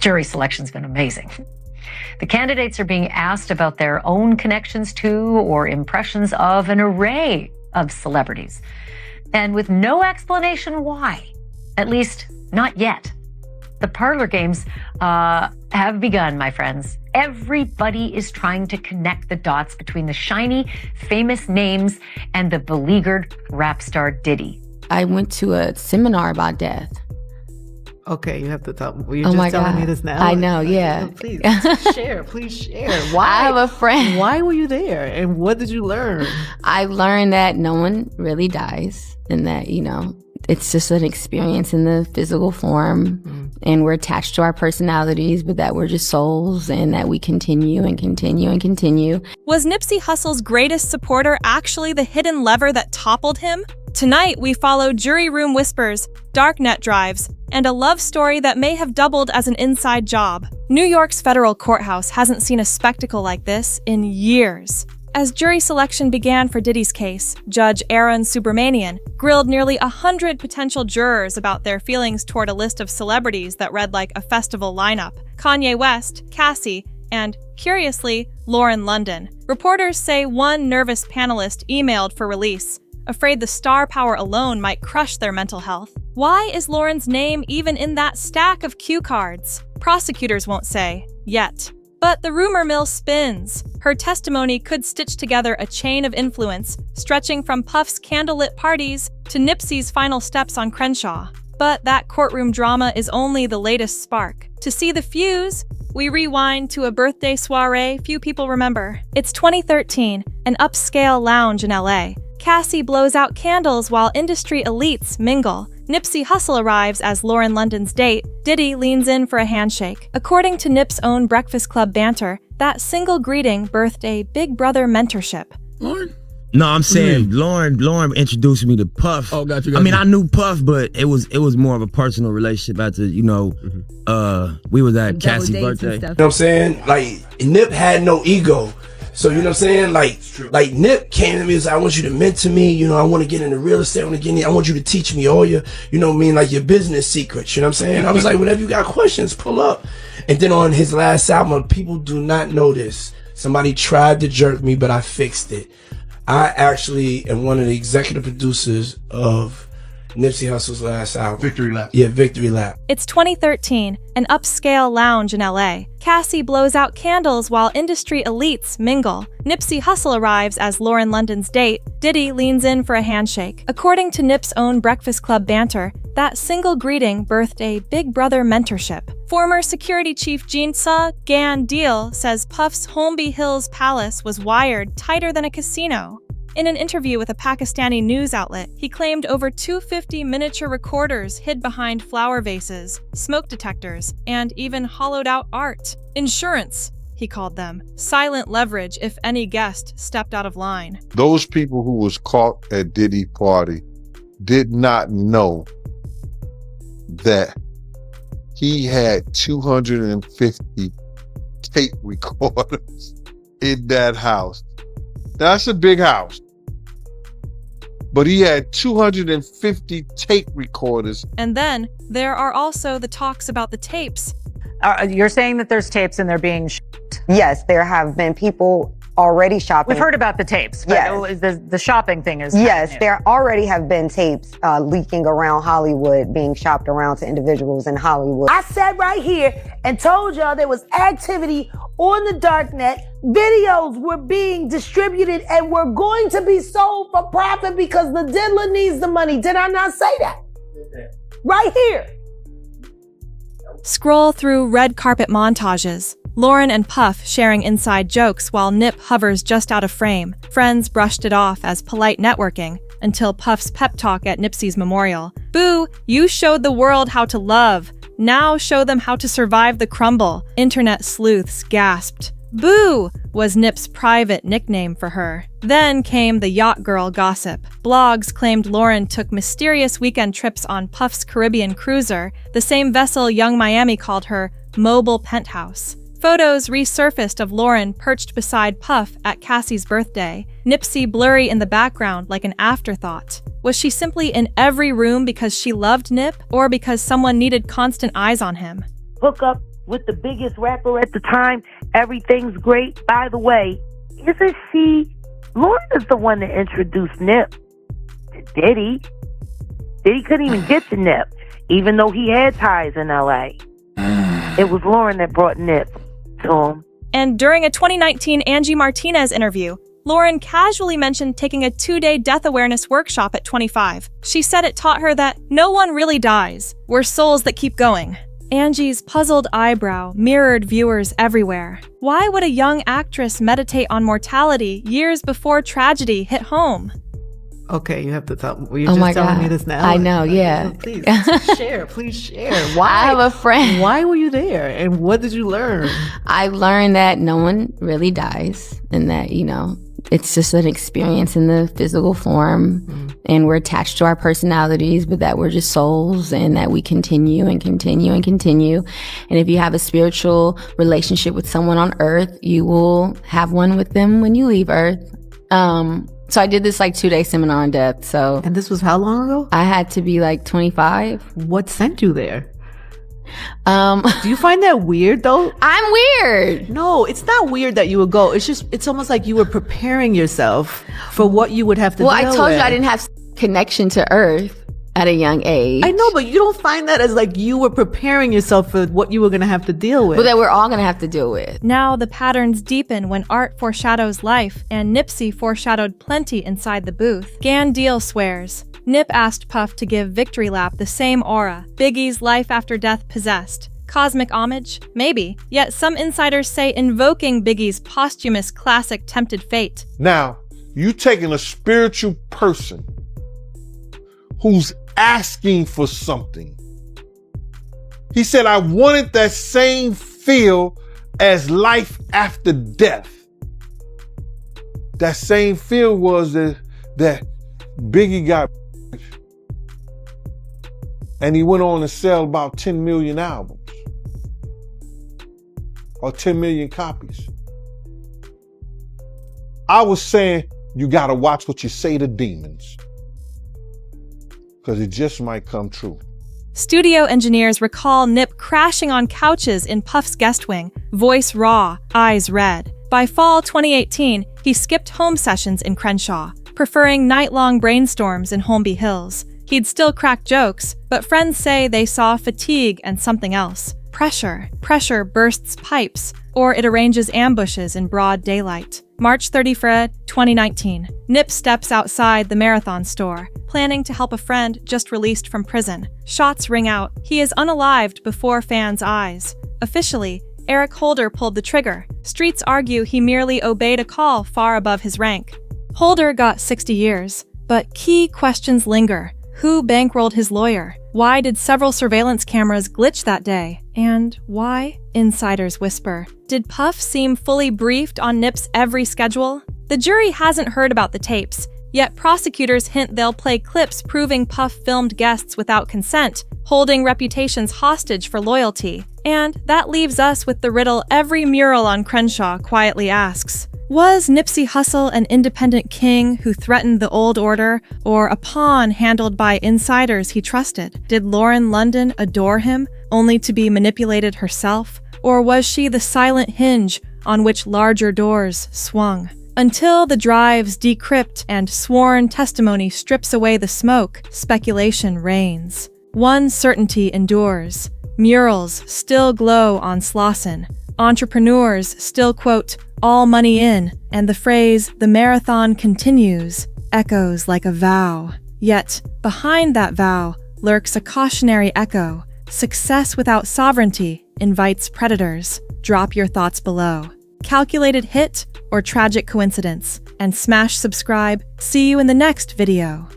Jury selection's been amazing. The candidates are being asked about their own connections to or impressions of an array of celebrities, and with no explanation why, at least not yet. The parlor games have begun, my friends. Everybody is trying to connect the dots between the shiny, famous names and the beleaguered rap star Diddy. I went to a seminar about death. Okay, you have to tell me. You're just telling me this now. I know, yeah. Please share. Why? I have a friend. Why were you there? And what did you learn? I learned that no one really dies and that, it's just an experience in the physical form and we're attached to our personalities, but that we're just souls and that we continue and continue and continue. Was Nipsey Hussle's greatest supporter actually the hidden lever that toppled him? Tonight, we follow jury room whispers, darknet drives, and a love story that may have doubled as an inside job. New York's federal courthouse hasn't seen a spectacle like this in years. As jury selection began for Diddy's case, Judge Aaron Subramanian grilled nearly 100 potential jurors about their feelings toward a list of celebrities that read like a festival lineup: Kanye West, Cassie, and, curiously, Lauren London. Reporters say one nervous panelist emailed for release, afraid the star power alone might crush their mental health. Why is Lauren's name even in that stack of cue cards? Prosecutors won't say, yet. But the rumor mill spins. Her testimony could stitch together a chain of influence, stretching from Puff's candlelit parties to Nipsey's final steps on Crenshaw. But that courtroom drama is only the latest spark. To see the fuse, we rewind to a birthday soiree few people remember. It's 2013, an upscale lounge in LA. Cassie blows out candles while industry elites mingle. Nipsey Hussle arrives as Lauren London's date. Diddy leans in for a handshake. According to Nip's own Breakfast Club banter, that single greeting birthed a big brother mentorship. Lauren? No, I'm saying Lauren introduced me to Puff. Oh, got you. I mean, I knew Puff, but it was more of a personal relationship after, we was at Cassie's birthday. You know what I'm saying? Like, Nip had no ego. So, you know what I'm saying? Like Nip came to me and said, I want you to mentor me. I want to get into real estate. I want you to teach me all your, like your business secrets. You know what I'm saying? I was like, whenever you got questions, pull up. And then on his last album, people do not know this. Somebody tried to jerk me, but I fixed it. I actually am one of the executive producers of Nipsey Hussle's last album. Victory Lap. Yeah, Victory Lap. It's 2013, an upscale lounge in LA. Cassie blows out candles while industry elites mingle. Nipsey Hussle arrives as Lauren London's date. Diddy leans in for a handshake. According to Nip's own Breakfast Club banter, that single greeting birthed a big brother mentorship. Former security chief Jinsa Gan Deal says Puff's Holmby Hills palace was wired tighter than a casino. In an interview with a Pakistani news outlet, he claimed over 250 miniature recorders hid behind flower vases, smoke detectors, and even hollowed-out art. Insurance, he called them. Silent leverage if any guest stepped out of line. Those people who was caught at Diddy's party did not know that he had 250 tape recorders in that house. That's a big house. But he had 250 tape recorders. And then there are also the talks about the tapes. You're saying that there's tapes and they're being shopped? Yes, there have been people already shopping. We've heard about the tapes, but yes. The shopping thing is yes, there already have been tapes leaking around Hollywood, being shopped around to individuals in Hollywood. I sat right here and told y'all there was activity on the darknet. Videos were being distributed and were going to be sold for profit because the diddler needs the money. Did I not say that? Right here. Scroll through red carpet montages. Lauren and Puff sharing inside jokes while Nip hovers just out of frame. Friends brushed it off as polite networking until Puff's pep talk at Nipsey's memorial. Boo, you showed the world how to love. Now show them how to survive the crumble. Internet sleuths gasped. Boo was Nip's private nickname for her. Then came the yacht girl gossip. Blogs claimed Lauren took mysterious weekend trips on Puff's Caribbean cruiser, the same vessel Young Miami called her mobile penthouse. Photos resurfaced of Lauren perched beside Puff at Cassie's birthday, Nipsey blurry in the background like an afterthought. Was she simply in every room because she loved Nip, or because someone needed constant eyes on him? Hook up with the biggest rapper at the time. Everything's great. By the way, isn't she? Lauren is the one that introduced Nip to Diddy. Diddy couldn't even get to Nip, even though he had ties in L.A. It was Lauren that brought Nip to him. And during a 2019 Angie Martinez interview, Lauren casually mentioned taking a 2-day death awareness workshop at 25. She said it taught her that no one really dies. We're souls that keep going. Angie's puzzled eyebrow mirrored viewers everywhere. Why would a young actress meditate on mortality years before tragedy hit home? Okay, you have to tell. You're just telling me this now. I know, yeah. Please share. Please share. Why? I have a friend. Why were you there, and what did you learn? I learned that no one really dies, and that it's just an experience in the physical form, and we're attached to our personalities, but that we're just souls, and that we continue and continue and continue. And if you have a spiritual relationship with someone on Earth, you will have one with them when you leave Earth. So I did this 2-day seminar on death. So, and this was how long ago? I had to be 25. What sent you there? Do you find that weird though? I'm weird. No, it's not weird that you would go. It's almost like you were preparing yourself for what you would have to deal with. Well, I told you I didn't have connection to Earth at a young age. I know, but you don't find that as you were preparing yourself for what you were going to have to deal with. Well, that we're all going to have to deal with. Now the patterns deepen when art foreshadows life, and Nipsey foreshadowed plenty inside the booth. Gan Deal swears. Nip asked Puff to give Victory Lap the same aura Biggie's life after death possessed. Cosmic homage? Maybe. Yet some insiders say invoking Biggie's posthumous classic Tempted Fate. Now, you taking a spiritual person who's asking for something. He said, I wanted that same feel as life after death. That same feel was that Biggie got and he went on to sell about 10 million albums or 10 million copies. I was saying, you gotta watch what you say to demons, because it just might come true. Studio engineers recall Nip crashing on couches in Puff's guest wing, voice raw, eyes red. By fall 2018, he skipped home sessions in Crenshaw, preferring night-long brainstorms in Holmby Hills. He'd still crack jokes, but friends say they saw fatigue and something else. Pressure. Pressure bursts pipes, or it arranges ambushes in broad daylight. March 31, 2019. Nip steps outside the Marathon store, planning to help a friend just released from prison. Shots ring out. He is unalived before fans' eyes. Officially, Eric Holder pulled the trigger. Streets argue he merely obeyed a call far above his rank. Holder got 60 years, but key questions linger. Who bankrolled his lawyer? Why did several surveillance cameras glitch that day? And why? Insiders whisper. Did Puff seem fully briefed on Nip's every schedule? The jury hasn't heard about the tapes, yet prosecutors hint they'll play clips proving Puff filmed guests without consent, holding reputations hostage for loyalty. And that leaves us with the riddle every mural on Crenshaw quietly asks. Was Nipsey Hussle an independent king who threatened the old order, or a pawn handled by insiders he trusted? Did Lauren London adore him, only to be manipulated herself? Or was she the silent hinge on which larger doors swung? Until the drives decrypt and sworn testimony strips away the smoke, speculation reigns. One certainty endures. Murals still glow on Slauson. Entrepreneurs still quote, all money in, and the phrase, the marathon continues, echoes like a vow. Yet, behind that vow lurks a cautionary echo. Success without sovereignty invites predators. Drop your thoughts below. Calculated hit or tragic coincidence? And smash subscribe. See you in the next video.